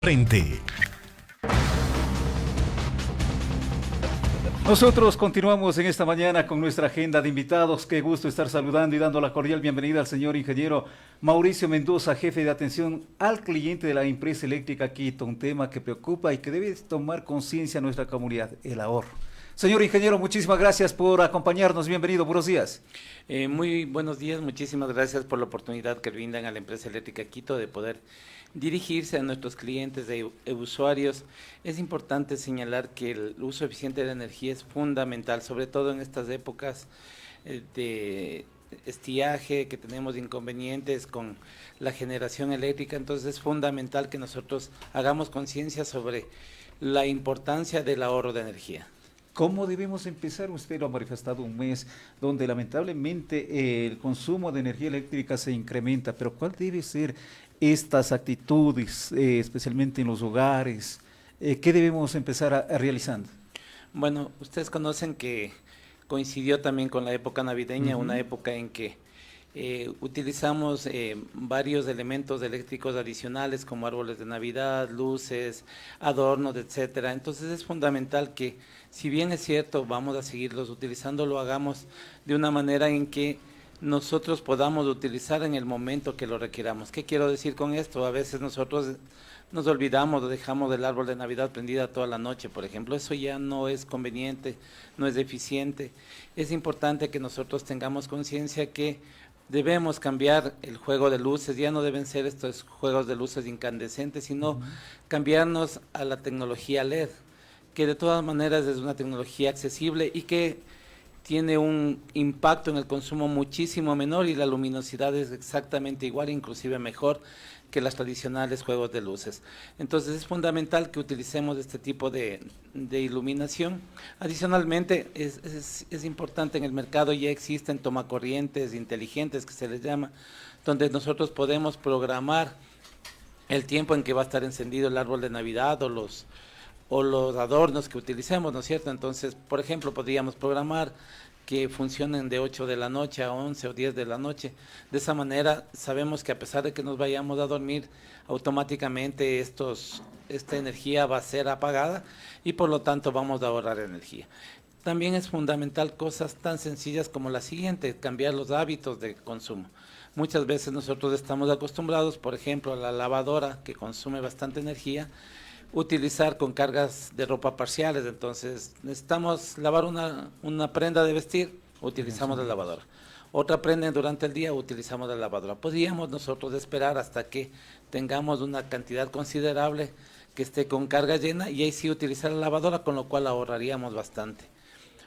Frente. Nosotros continuamos en esta mañana con nuestra agenda de invitados. Qué gusto estar saludando y dando la cordial bienvenida al señor ingeniero Mauricio Mendoza, jefe de atención al cliente de la empresa eléctrica Quito, un tema que preocupa y que debe tomar conciencia nuestra comunidad, el ahorro. Señor ingeniero, muchísimas gracias por acompañarnos. Bienvenido, buenos días. Muy buenos días, muchísimas gracias por la oportunidad que brindan a la empresa eléctrica Quito de poder dirigirse a nuestros clientes e usuarios. Es importante señalar que el uso eficiente de la energía es fundamental, sobre todo en estas épocas de estiaje, que tenemos inconvenientes con la generación eléctrica. Entonces es fundamental que nosotros hagamos conciencia sobre la importancia del ahorro de energía. ¿Cómo debemos empezar? Usted lo ha manifestado un mes donde lamentablemente el consumo de energía eléctrica se incrementa, pero ¿cuál debe ser estas actitudes, especialmente en los hogares? ¿Qué debemos empezar realizando? Bueno, ustedes conocen que coincidió también con la época navideña, una época en que utilizamos varios elementos eléctricos adicionales como árboles de Navidad, luces, adornos, etcétera. Entonces es fundamental que, si bien es cierto, vamos a seguirlos utilizando, lo hagamos de una manera en que nosotros podamos utilizar en el momento que lo requiramos. ¿Qué quiero decir con esto? A veces nosotros nos olvidamos o dejamos el árbol de Navidad prendida toda la noche, por ejemplo. Eso ya no es conveniente, no es eficiente. Es importante que nosotros tengamos conciencia que debemos cambiar el juego de luces. Ya no deben ser estos juegos de luces incandescentes, sino cambiarnos a la tecnología LED, que de todas maneras es una tecnología accesible y que tiene un impacto en el consumo muchísimo menor, y la luminosidad es exactamente igual, inclusive mejor que las tradicionales juegos de luces. Entonces es fundamental que utilicemos este tipo de iluminación. Adicionalmente es importante, en el mercado ya existen tomacorrientes inteligentes, que se les llama, donde nosotros podemos programar el tiempo en que va a estar encendido el árbol de Navidad o los adornos que utilicemos, ¿no es cierto? Entonces, por ejemplo, podríamos programar que funcionen de 8 de la noche a 11 o 10 de la noche. De esa manera sabemos que a pesar de que nos vayamos a dormir, automáticamente esta energía va a ser apagada y por lo tanto vamos a ahorrar energía. También es fundamental cosas tan sencillas como la siguiente: cambiar los hábitos de consumo. Muchas veces nosotros estamos acostumbrados, por ejemplo, a la lavadora, que consume bastante energía, utilizar con cargas de ropa parciales. Entonces necesitamos lavar una prenda de vestir, utilizamos la lavadora. Otra prenda durante el día, utilizamos la lavadora. Podríamos nosotros esperar hasta que tengamos una cantidad considerable que esté con carga llena y ahí sí utilizar la lavadora, con lo cual ahorraríamos bastante.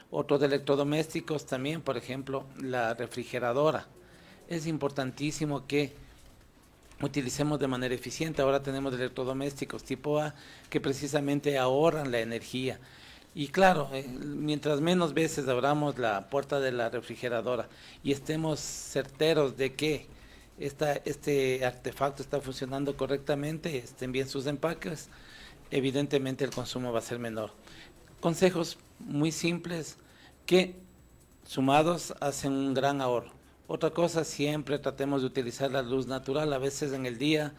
Otros electrodomésticos también, por ejemplo, la refrigeradora. Es importantísimo que utilicemos de manera eficiente. Ahora tenemos electrodomésticos tipo A que precisamente ahorran la energía. Y claro, mientras menos veces abramos la puerta de la refrigeradora y estemos certeros de que este artefacto está funcionando correctamente, estén bien sus empaques, evidentemente el consumo va a ser menor. Consejos muy simples que sumados hacen un gran ahorro. Otra cosa, siempre tratemos de utilizar la luz natural. A veces en el día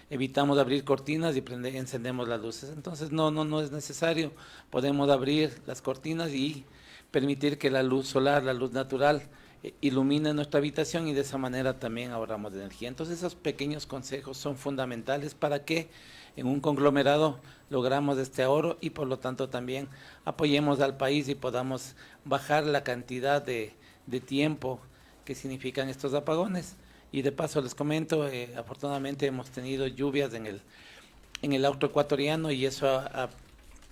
evitamos abrir cortinas y encendemos las luces. Entonces no es necesario. Podemos abrir las cortinas y permitir que la luz solar, la luz natural, ilumine nuestra habitación, y de esa manera también ahorramos de energía. Entonces esos pequeños consejos son fundamentales para que en un conglomerado logramos este ahorro y por lo tanto también apoyemos al país y podamos bajar la cantidad de tiempo que significan estos apagones. Y de paso les comento, afortunadamente hemos tenido lluvias en el auto ecuatoriano, y eso ha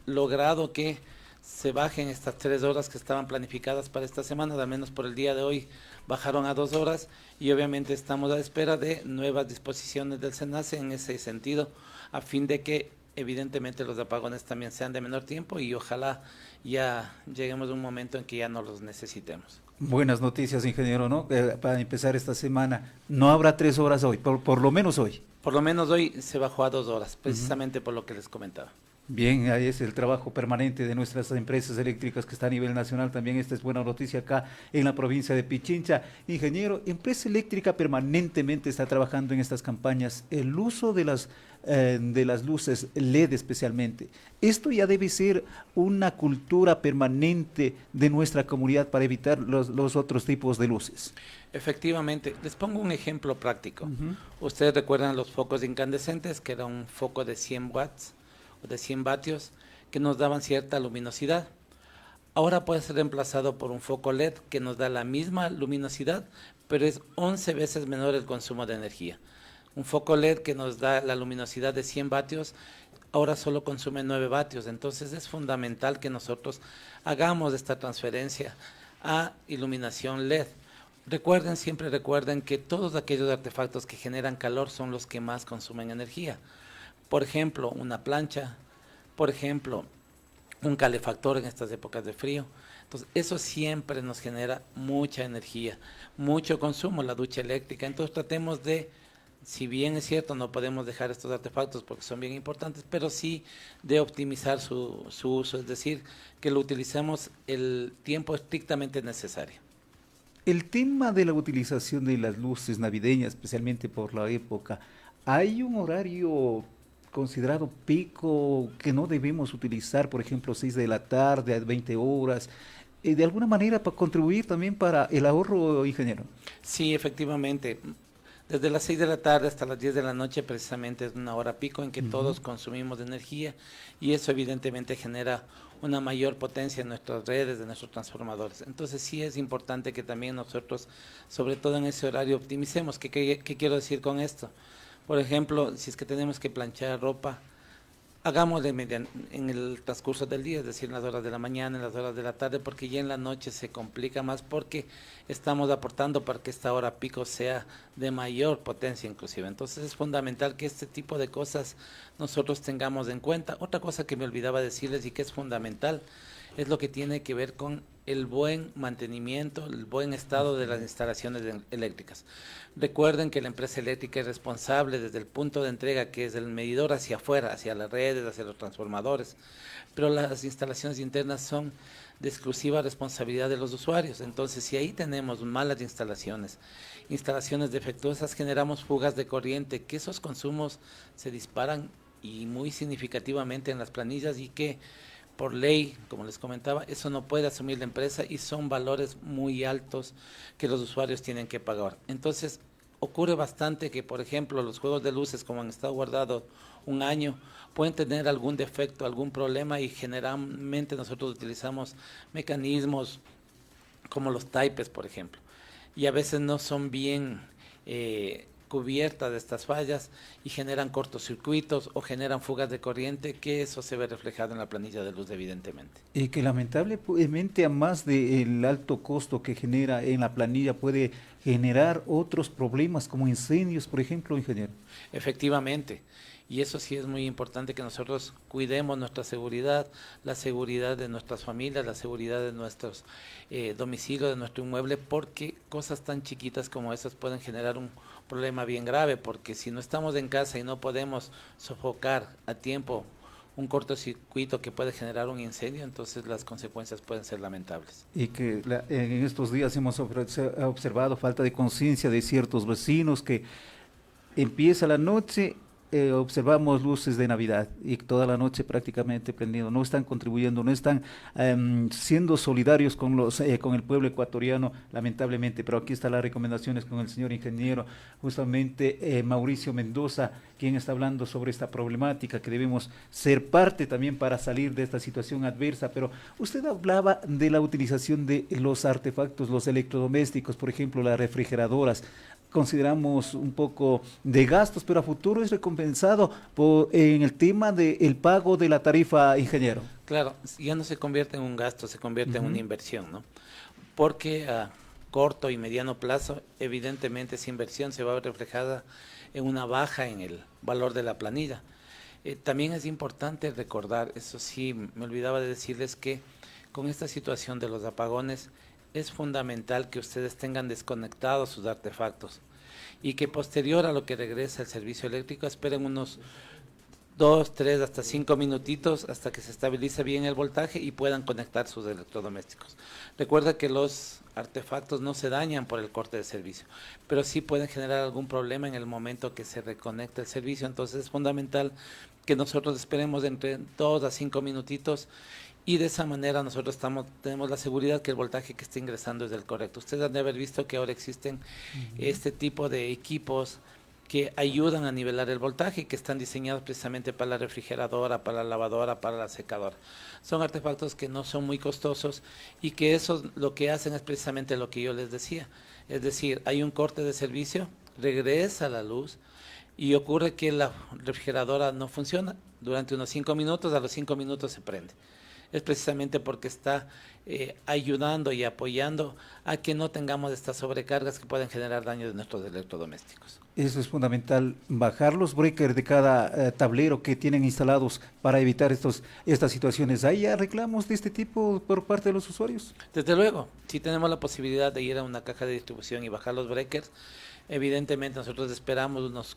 logrado que se bajen estas 3 horas que estaban planificadas para esta semana. Al menos por el día de hoy bajaron a 2 horas, y obviamente estamos a la espera de nuevas disposiciones del SENACE en ese sentido, a fin de que evidentemente los apagones también sean de menor tiempo y ojalá ya lleguemos a un momento en que ya no los necesitemos. Buenas noticias, ingeniero, ¿no? Para empezar esta semana, no habrá 3 horas hoy, por lo menos hoy. Por lo menos hoy se bajó a 2 horas, precisamente por lo que les comentaba. Bien, ahí es el trabajo permanente de nuestras empresas eléctricas que está a nivel nacional. También esta es buena noticia acá en la provincia de Pichincha. Ingeniero, empresa eléctrica permanentemente está trabajando en estas campañas. El uso de las luces LED especialmente. Esto ya debe ser una cultura permanente de nuestra comunidad para evitar los otros tipos de luces. Efectivamente, les pongo un ejemplo práctico. Ujú. Ustedes recuerdan los focos incandescentes, que era un foco de 100 watts o de 100 vatios que nos daban cierta luminosidad. Ahora puede ser reemplazado por un foco LED que nos da la misma luminosidad, pero es 11 veces menor el consumo de energía. Un foco LED que nos da la luminosidad de 100 vatios, ahora solo consume 9 vatios. Entonces es fundamental que nosotros hagamos esta transferencia a iluminación LED. Recuerden, siempre recuerden que todos aquellos artefactos que generan calor son los que más consumen energía. Por ejemplo, una plancha, por ejemplo, un calefactor en estas épocas de frío. Entonces, eso siempre nos genera mucha energía, mucho consumo, la ducha eléctrica. Entonces, tratemos de, si bien es cierto, no podemos dejar estos artefactos porque son bien importantes, pero sí de optimizar su uso, es decir, que lo utilicemos el tiempo estrictamente necesario. El tema de la utilización de las luces navideñas, especialmente por la época, ¿hay un horario considerado pico que no debemos utilizar, por ejemplo, 6 de la tarde a 20 horas, de alguna manera para contribuir también para el ahorro, ingeniero? Sí, efectivamente. Desde las 6 de la tarde hasta las 10 de la noche precisamente es una hora pico en que Ujú. todos consumimos energía y eso evidentemente genera una mayor potencia en nuestras redes, de nuestros transformadores. Entonces sí es importante que también nosotros, sobre todo en ese horario, optimicemos. ¿Qué quiero decir con esto? Por ejemplo, si es que tenemos que planchar ropa, hagámosle en el transcurso del día, es decir, en las horas de la mañana, en las horas de la tarde, porque ya en la noche se complica más porque estamos aportando para que esta hora pico sea de mayor potencia inclusive. Entonces es fundamental que este tipo de cosas nosotros tengamos en cuenta. Otra cosa que me olvidaba decirles y que es fundamental es lo que tiene que ver con el buen mantenimiento, el buen estado de las instalaciones eléctricas. Recuerden que la empresa eléctrica es responsable desde el punto de entrega, que es el medidor hacia afuera, hacia las redes, hacia los transformadores, pero las instalaciones internas son de exclusiva responsabilidad de los usuarios. Entonces, si ahí tenemos malas instalaciones, instalaciones defectuosas, generamos fugas de corriente, que esos consumos se disparan y muy significativamente en las planillas y que por ley, como les comentaba, eso no puede asumir la empresa y son valores muy altos que los usuarios tienen que pagar. Entonces, ocurre bastante que, por ejemplo, los juegos de luces, como han estado guardados un año, pueden tener algún defecto, algún problema y generalmente nosotros utilizamos mecanismos como los types, por ejemplo, y a veces no son bien cubiertas de estas fallas y generan cortocircuitos o generan fugas de corriente, que eso se ve reflejado en la planilla de luz evidentemente. Y que lamentablemente, a más del alto costo que genera en la planilla, puede generar otros problemas como incendios, por ejemplo, ingeniero. Efectivamente, y eso sí es muy importante que nosotros cuidemos nuestra seguridad, la seguridad de nuestras familias, la seguridad de nuestros domicilios, de nuestro inmueble, porque cosas tan chiquitas como esas pueden generar un problema bien grave, porque si no estamos en casa y no podemos sofocar a tiempo un cortocircuito que puede generar un incendio, entonces las consecuencias pueden ser lamentables. Y que en estos días hemos observado falta de conciencia de ciertos vecinos que empieza la noche, observamos luces de Navidad y toda la noche prácticamente prendido. No están contribuyendo, no están siendo solidarios con con el pueblo ecuatoriano, lamentablemente. Pero aquí están las recomendaciones con el señor ingeniero, justamente Mauricio Mendoza, quien está hablando sobre esta problemática, que debemos ser parte también para salir de esta situación adversa. Pero usted hablaba de la utilización de los artefactos, los electrodomésticos, por ejemplo, las refrigeradoras. Consideramos un poco de gastos, pero a futuro es recompensado en el tema del pago de la tarifa, ingeniero. Claro, ya no se convierte en un gasto, se convierte en una Ujú. inversión, ¿no? Porque a corto y mediano plazo, evidentemente esa inversión se va a ver reflejada en una baja en el valor de la planilla. También es importante recordar, eso sí, me olvidaba de decirles que con esta situación de los apagones es fundamental que ustedes tengan desconectados sus artefactos y que posterior a lo que regrese el servicio eléctrico esperen unos 2, 3, hasta 5 minutitos hasta que se estabilice bien el voltaje y puedan conectar sus electrodomésticos. Recuerda que los artefactos no se dañan por el corte de servicio, pero sí pueden generar algún problema en el momento que se reconecta el servicio. Entonces es fundamental que nosotros esperemos entre 2 a 5 minutitos y de esa manera nosotros tenemos la seguridad que el voltaje que está ingresando es el correcto. Ustedes han de haber visto que ahora existen este tipo de equipos que ayudan a nivelar el voltaje y que están diseñados precisamente para la refrigeradora, para la lavadora, para la secadora. Son artefactos que no son muy costosos y que eso lo que hacen es precisamente lo que yo les decía. Es decir, hay un corte de servicio, regresa la luz y ocurre que la refrigeradora no funciona. Durante unos 5 minutos, a los 5 minutos se prende. Es precisamente porque está ayudando y apoyando a que no tengamos estas sobrecargas que pueden generar daños en nuestros electrodomésticos. Eso es fundamental, bajar los breakers de cada tablero que tienen instalados para evitar estas situaciones. ¿Hay reclamos de este tipo por parte de los usuarios? Desde luego, si tenemos la posibilidad de ir a una caja de distribución y bajar los breakers, evidentemente nosotros esperamos unos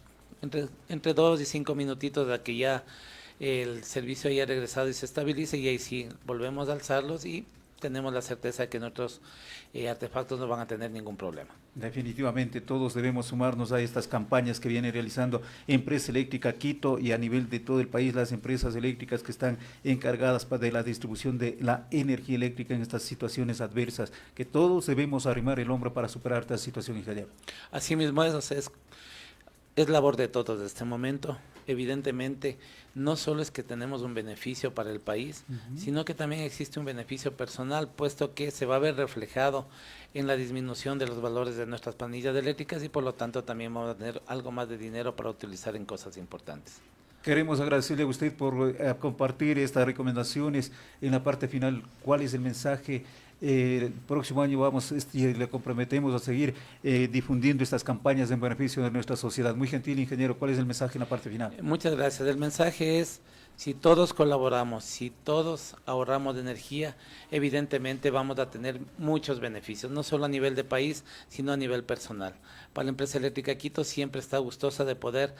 entre 2 y 5 minutitos a que ya el servicio haya regresado y se estabilice, y ahí sí volvemos a alzarlos y tenemos la certeza de que nuestros artefactos no van a tener ningún problema. Definitivamente todos debemos sumarnos a estas campañas que viene realizando Empresa Eléctrica Quito y a nivel de todo el país las empresas eléctricas que están encargadas de la distribución de la energía eléctrica en estas situaciones adversas, que todos debemos arrimar el hombro para superar esta situación, ingeniero. Así mismo es labor de todos en este momento. Evidentemente, no solo es que tenemos un beneficio para el país, sino que también existe un beneficio personal, puesto que se va a ver reflejado en la disminución de los valores de nuestras planillas eléctricas y por lo tanto también vamos a tener algo más de dinero para utilizar en cosas importantes. Queremos agradecerle a usted por compartir estas recomendaciones. En la parte final, ¿cuál es el mensaje? El próximo año le comprometemos a seguir difundiendo estas campañas en beneficio de nuestra sociedad. Muy gentil, ingeniero, ¿cuál es el mensaje en la parte final? Muchas gracias. El mensaje es, si todos colaboramos, si todos ahorramos de energía, evidentemente vamos a tener muchos beneficios, no solo a nivel de país, sino a nivel personal. Para la Empresa Eléctrica Quito siempre está gustosa de poder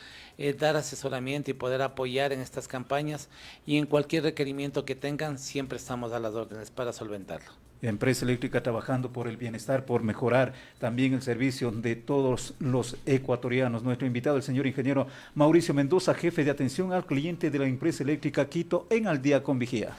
dar asesoramiento y poder apoyar en estas campañas, y en cualquier requerimiento que tengan, siempre estamos a las órdenes para solventarlo. Empresa Eléctrica trabajando por el bienestar, por mejorar también el servicio de todos los ecuatorianos. Nuestro invitado, el señor ingeniero Mauricio Mendoza, jefe de atención al cliente de la Empresa Eléctrica Quito en Al Día con Vigía.